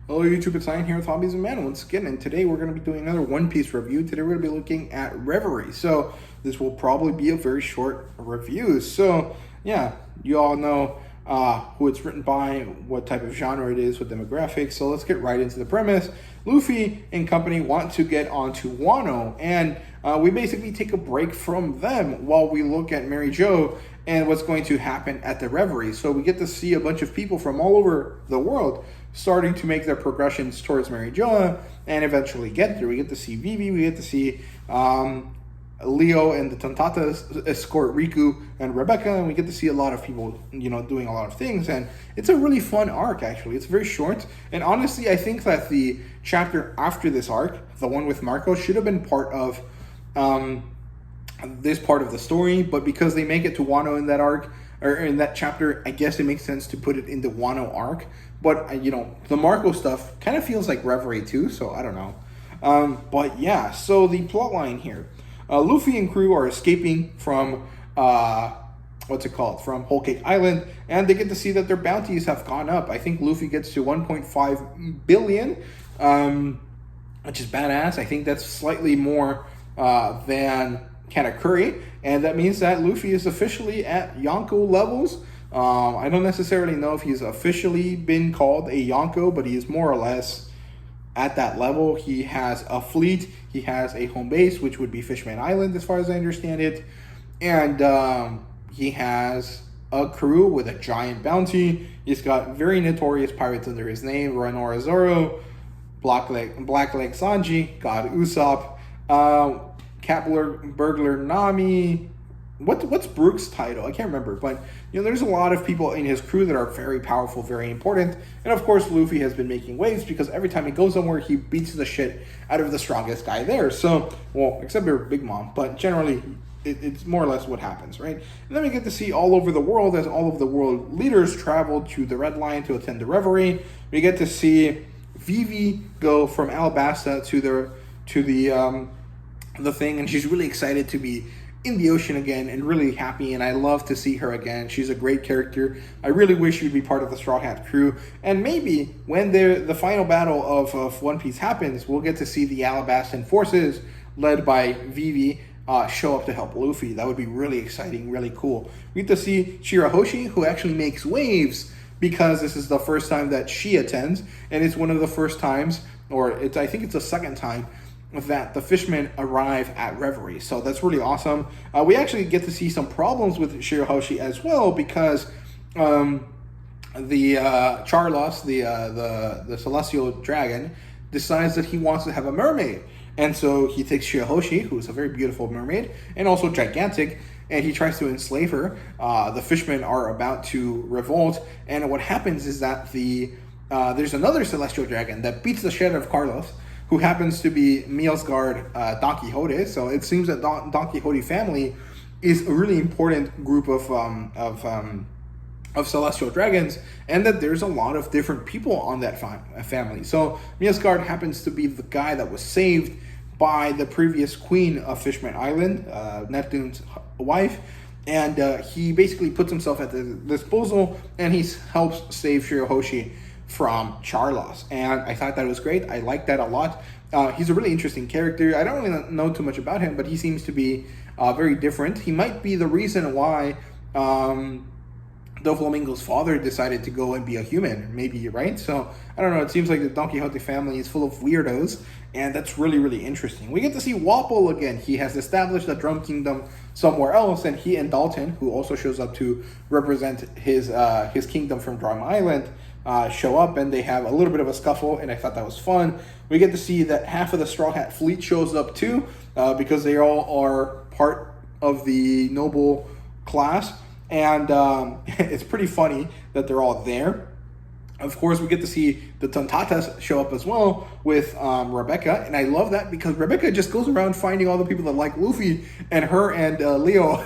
Hello YouTube, it's Ian here with Hobbies and Man once again, and today we're going to be doing another One Piece review. Today we're going to be looking at Reverie, so this will probably be a very short review. So yeah, you all know who it's written by, what type of genre it is, what demographics, so let's get right into the premise. Luffy and company want to get onto Wano, and we basically take a break from them while we look at Mary Jo and what's going to happen at the Reverie. So we get to see a bunch of people from all over the world starting to make their progressions towards Mary Jo and eventually get there. We get to see Vivi, we get to see Leo and the Tontatas escort Riku and Rebecca, and we get to see a lot of people, doing a lot of things, and it's a really fun arc, actually. It's very short, and honestly, I think that the chapter after this arc, the one with Marco, should have been part of this part of the story, but because they make it to Wano in that arc, or in that chapter, I guess it makes sense to put it in the Wano arc, but, the Marco stuff kind of feels like Reverie too, so I don't know. But yeah, so the plot line here. Luffy and crew are escaping from, from Whole Cake Island, and they get to see that their bounties have gone up. I think Luffy gets to 1.5 billion, which is badass. I think that's slightly more than Katakuri, and that means that Luffy is officially at Yonko levels. I don't necessarily know if he's officially been called a Yonko, but he is more or less at that level. He has a fleet, he has a home base, which would be Fishman Island as far as I understand it, and he has a crew with a giant bounty. He's got very notorious pirates under his name: Renora Zoro, Blackleg Sanji, God Usopp, Cat Burglar Nami. What's Brooke's title? I can't remember, but there's a lot of people in his crew that are very powerful, very important, and of course Luffy has been making waves because every time he goes somewhere, he beats the shit out of the strongest guy there. So, well, except for Big Mom, but generally it's more or less what happens, right? And then we get to see all over the world as all of the world leaders travel to the Red Line to attend the Reverie. We get to see Vivi go from Alabasta to the thing, and she's really excited to be in the ocean again and really happy, and I love to see her again. She's a great character. I really wish she'd be part of the Straw Hat crew, and maybe when the final battle of One Piece happens, we'll get to see the Alabastan forces led by Vivi show up to help Luffy. That would be really exciting, really cool. We get to see Shirahoshi, who actually makes waves because this is the first time that she attends, and it's one of the first times, I think it's the second time that the fishmen arrive at Reverie. So that's really awesome. We actually get to see some problems with Shirahoshi as well because the Charlos, the celestial dragon, decides that he wants to have a mermaid. And so he takes Shirahoshi, who is a very beautiful mermaid, and also gigantic, and he tries to enslave her. The fishmen are about to revolt, and what happens is that there's another celestial dragon that beats the shit out of Carlos, who happens to be Mielsgard Don Quixote. So it seems that Don Quixote family is a really important group of celestial dragons, and that there's a lot of different people on that family. So Mielsgard happens to be the guy that was saved by the previous queen of Fishman Island, Neptune's wife, and he basically puts himself at the disposal, and he helps save Shirahoshi from Charlos, and I thought that was great. I like that a lot. He's a really interesting character. I don't really know too much about him, but he seems to be very different. He might be the reason why Doflamingo's father decided to go and be a human, maybe, right? So, I don't know, it seems like the Don Quixote family is full of weirdos, and that's really, really interesting. We get to see Wapol again. He has established a drum kingdom somewhere else, and he and Dalton, who also shows up to represent his kingdom from Drum Island, show up, and they have a little bit of a scuffle, and I thought that was fun. We get to see that half of the Straw Hat fleet shows up too, because they all are part of the noble class, and it's pretty funny that they're all there. Of course, we get to see the Tontatas show up as well with Rebecca, and I love that because Rebecca just goes around finding all the people that like Luffy, and her and Leo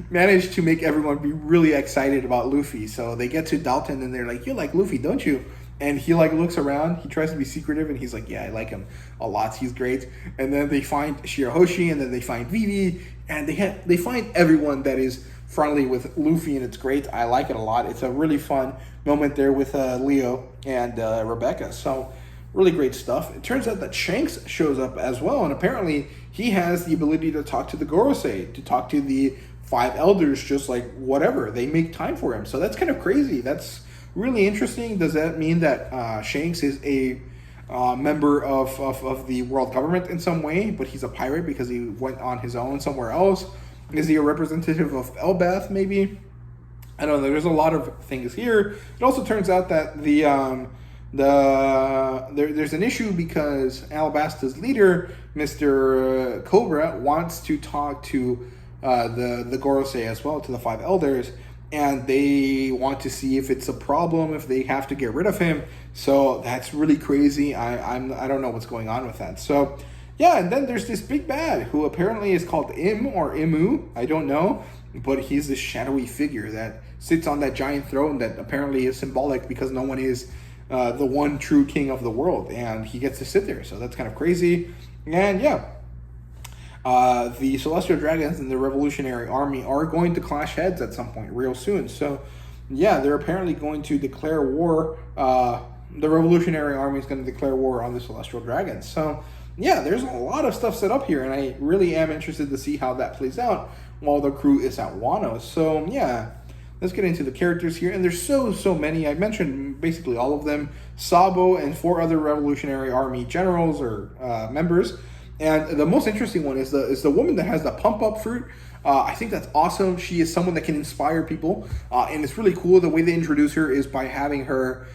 manage to make everyone be really excited about Luffy. So they get to Dalton, and they're like, "You like Luffy, don't you?" And he looks around, he tries to be secretive, and he's like, "Yeah, I like him a lot, he's great." And then they find Shirahoshi, and then they find Vivi, and they find everyone that is friendly with Luffy, and it's great. I like it a lot. It's a really fun moment there with Leo and Rebecca. So really great stuff. It turns out that Shanks shows up as well, and apparently he has the ability to talk to the Gorosei, to talk to the five elders, just like whatever. They make time for him. So that's kind of crazy. That's really interesting. Does that mean that Shanks is a member of the world government in some way, but he's a pirate because he went on his own somewhere else? Is he a representative of Elbath, maybe? I don't know. There's a lot of things here. It also turns out that there's an issue because Alabasta's leader, Mr. Cobra, wants to talk to the Gorosei as well, to the five elders, and they want to see if it's a problem, if they have to get rid of him. So that's really crazy. I don't know what's going on with that. So yeah, and then there's this big bad who apparently is called Im or Imu. I don't know, but he's this shadowy figure that sits on that giant throne that apparently is symbolic because no one is the one true king of the world, and he gets to sit there. So that's kind of crazy. And yeah, the Celestial Dragons and the Revolutionary Army are going to clash heads at some point real soon. So yeah, they're apparently going to declare war. The Revolutionary Army is going to declare war on the Celestial Dragons. So yeah, there's a lot of stuff set up here, and I really am interested to see how that plays out while the crew is at Wano. So yeah, let's get into the characters here. And there's so many. I mentioned basically all of them. Sabo and 4 other Revolutionary Army generals or members. And the most interesting one is the woman that has the pump up fruit. I think that's awesome. She is someone that can inspire people, and it's really cool. The way they introduce her is by having her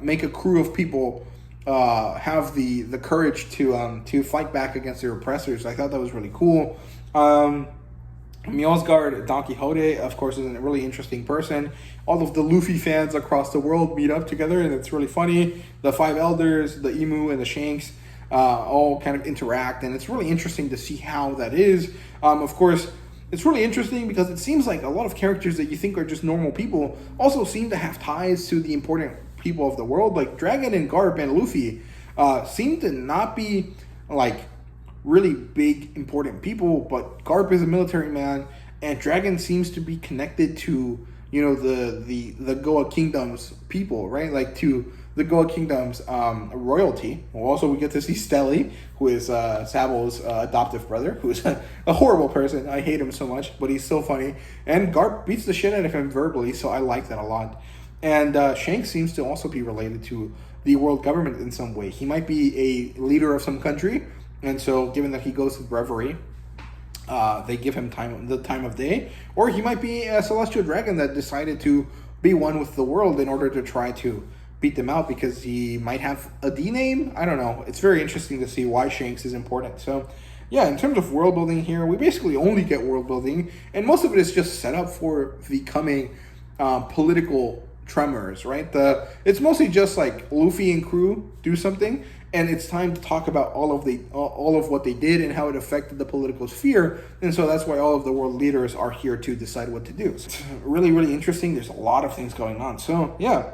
make a crew of people have the courage to fight back against their oppressors. I thought that was really cool. Mjolsgard Don Quixote, of course, is a really interesting person. All of the Luffy fans across the world meet up together, and it's really funny. The five elders, the Imu and the Shanks, all kind of interact, and it's really interesting to see how that is. Of course, it's really interesting because it seems like a lot of characters that you think are just normal people also seem to have ties to the important people of the world. Like Dragon and Garp and Luffy seem to not be like really big important people, but Garp is a military man, and Dragon seems to be connected to, you know, the Goa Kingdom's people, right? Like to the Goa Kingdom's royalty. Also, we get to see Stelly, who is Sabo's adoptive brother, who is a horrible person. I hate him so much, but he's so funny. And Garp beats the shit out of him verbally, so I like that a lot. And Shanks seems to also be related to the world government in some way. He might be a leader of some country, and so given that he goes to Reverie, they give him the time of day. Or he might be a celestial dragon that decided to be one with the world in order to try to beat them out because he might have a D name. I don't know. It's very interesting to see why Shanks is important. So yeah, in terms of world building here, we basically only get world building, and most of it is just set up for the coming political tremors, right? It's mostly just like Luffy and crew do something, and it's time to talk about all of what they did and how it affected the political sphere. And so that's why all of the world leaders are here to decide what to do. So it's really, really interesting. There's a lot of things going on. So yeah,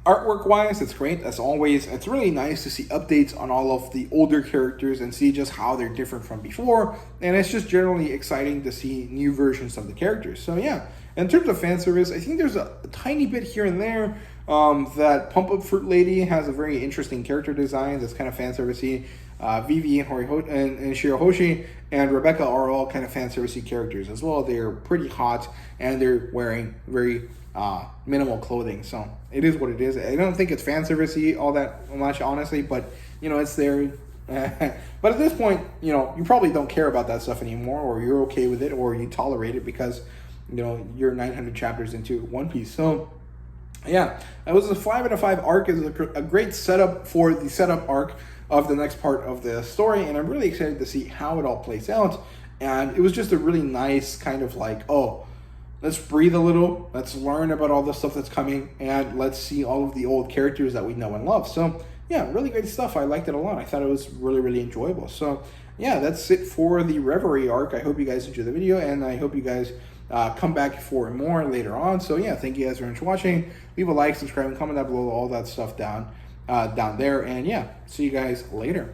artwork wise, it's great as always. It's really nice to see updates on all of the older characters and see just how they're different from before. And it's just generally exciting to see new versions of the characters. So yeah, in terms of fan service, I think there's a tiny bit here and there. That Pump Up Fruit Lady has a very interesting character design that's kind of fan servicey. Vivi and Shirahoshi and Rebecca are all kind of fan servicey characters as well. They're pretty hot and they're wearing very minimal clothing, so it is what it is. I don't think it's fan servicey all that much, honestly, but you know, it's there. But at this point, you know, you probably don't care about that stuff anymore, or you're okay with it, or you tolerate it because, you know, you're 900 chapters into One Piece. So yeah, it was a 5 out of 5 arc. Is a great setup for the setup arc of the next part of the story, and I'm really excited to see how it all plays out. And it was just a really nice kind of like, oh, let's breathe a little, let's learn about all the stuff that's coming, and let's see all of the old characters that we know and love. So yeah, really great stuff. I liked it a lot. I thought it was really, really enjoyable. So yeah, that's it for the Reverie arc. I hope you guys enjoyed the video, and I hope you guys come back for more later on. So yeah, thank you guys very much for watching. Leave a like, subscribe, and comment down below, all that stuff down there. And yeah, see you guys later.